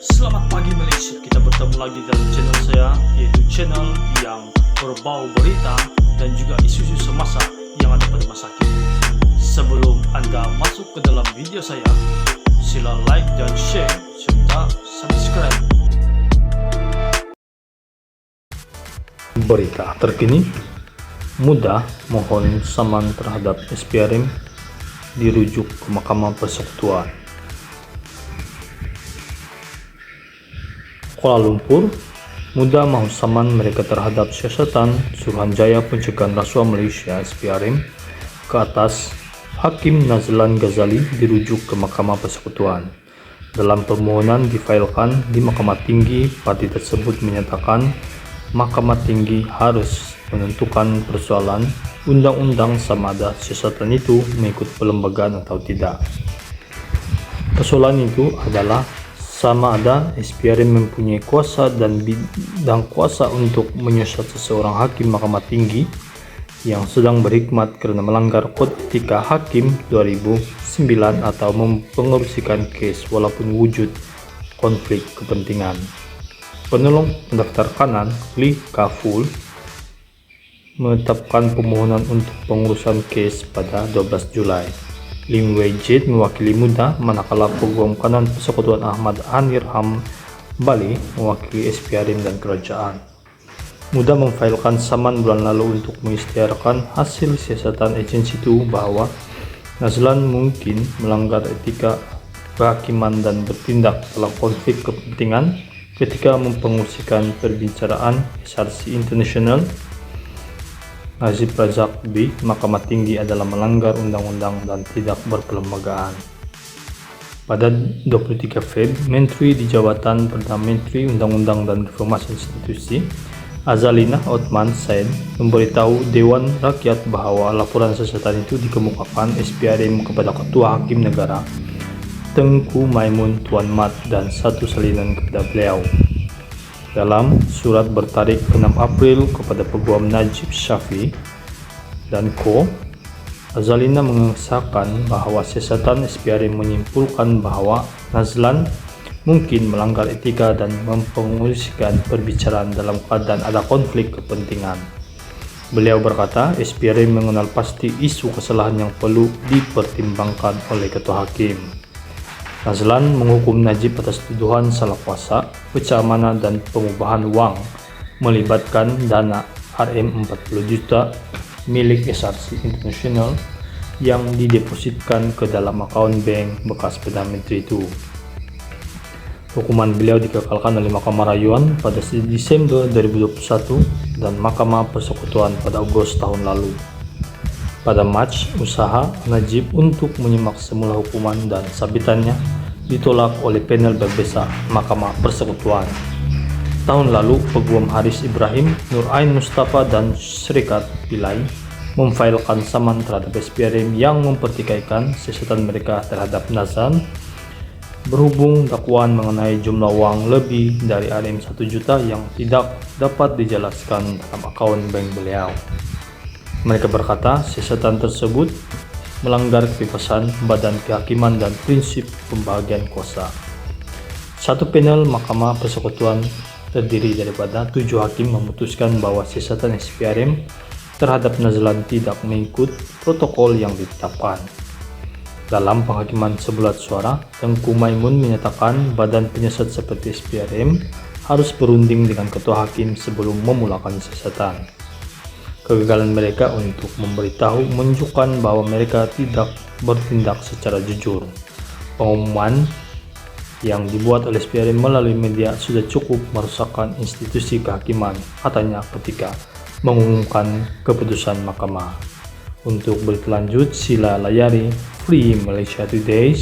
Selamat pagi Malaysia, kita bertemu lagi dalam channel saya, yaitu channel yang berbau berita dan juga isu-isu semasa yang ada pada masa kini. Sebelum Anda masuk ke dalam video saya, sila like dan share serta subscribe. Berita terkini, Muda mohon saman terhadap SPRM dirujuk ke Mahkamah Persekutuan. Kuala Lumpur, Muda mahu saman mereka terhadap siasatan Suruhanjaya Pencegahan Rasuah Malaysia SPRM ke atas Hakim Nazlan Ghazali dirujuk ke Mahkamah Persekutuan. Dalam permohonan difailkan di Mahkamah Tinggi, parti tersebut menyatakan Mahkamah Tinggi harus menentukan persoalan undang-undang sama ada siasatan itu mengikut perlembagaan atau tidak. Persoalan itu adalah sama ada SPRM mempunyai kuasa dan bidang kuasa untuk menyiasat seseorang hakim Mahkamah Tinggi yang sedang berkhidmat kerana melanggar Kod Etika Hakim 2009 atau mempengerusikan kes walaupun wujud konflik kepentingan. Penolong pendaftar kanan Lee Kaful menetapkan permohonan untuk pengurusan kes pada 12 Julai. Lim Wei Jit mewakili Muda, manakala Peguam Kanan Persekutuan Ahmad Anir Hambali mewakili SPRM dan Kerajaan. Muda memfailkan saman bulan lalu untuk mengisytiharkan hasil siasatan agensi itu bahawa Nazlan mungkin melanggar etika kehakiman dan bertindak dalam konflik kepentingan ketika mempengurusikan perbicaraan SRC International. Nazib Razak B. Mahkamah Tinggi adalah melanggar undang-undang dan tidak berperlembagaan. Pada 23 Feb, Menteri di Jabatan Perdana Menteri Undang-Undang dan Reformasi Institusi, Azalina Othman Said, memberitahu Dewan Rakyat bahawa laporan siasatan itu dikemukakan SPRM kepada Ketua Hakim Negara, Tengku Maimun Tuan Mat dan satu salinan kepada beliau. Dalam surat bertarikh 6 April kepada Peguam Najib Syafi dan Co., Azalina mengesahkan bahawa siasatan SPRM menyimpulkan bahawa Nazlan mungkin melanggar etika dan mempengerusikan perbicaraan dalam keadaan ada konflik kepentingan. Beliau berkata, SPRM mengenal pasti isu kesalahan yang perlu dipertimbangkan oleh Ketua Hakim. Nazlan menghukum Najib atas tuduhan salah kuasa, pecah amanah dan pengubahan wang melibatkan dana RM40 juta milik SRC International yang didepositkan ke dalam akaun bank bekas Perdana Menteri itu. Hukuman beliau dikekalkan oleh Mahkamah Rayuan pada Disember 2021 dan Mahkamah Persekutuan pada Ogos tahun lalu. Pada Mac, usaha Najib untuk menyimak semula hukuman dan sabitannya ditolak oleh panel berbesar Mahkamah Persekutuan. Tahun lalu, Peguam Haris Ibrahim, Nur Ain Mustafa dan Syarikat Pilai memfailkan saman terhadap SPRM yang mempertikaikan siasatan mereka terhadap Nazlan berhubung dakwaan mengenai jumlah wang lebih dari RM1 juta yang tidak dapat dijelaskan dalam akaun bank beliau. Mereka berkata siasatan tersebut melanggar kebebasan badan kehakiman dan prinsip pembahagian kuasa. Satu panel Mahkamah Persekutuan terdiri daripada 7 hakim memutuskan bahawa siasatan SPRM terhadap Nazlan tidak mengikut protokol yang ditetapkan. Dalam penghakiman sebulat suara, Tengku Maimun menyatakan badan penyiasat seperti SPRM harus berunding dengan Ketua Hakim sebelum memulakan siasatan. Kegagalan mereka untuk memberitahu menunjukkan bahawa mereka tidak bertindak secara jujur. Pengumuman yang dibuat oleh SPRM melalui media sudah cukup merusakkan institusi kehakiman, katanya ketika mengumumkan keputusan mahkamah. Untuk berita lanjut, sila layari Free Malaysia Today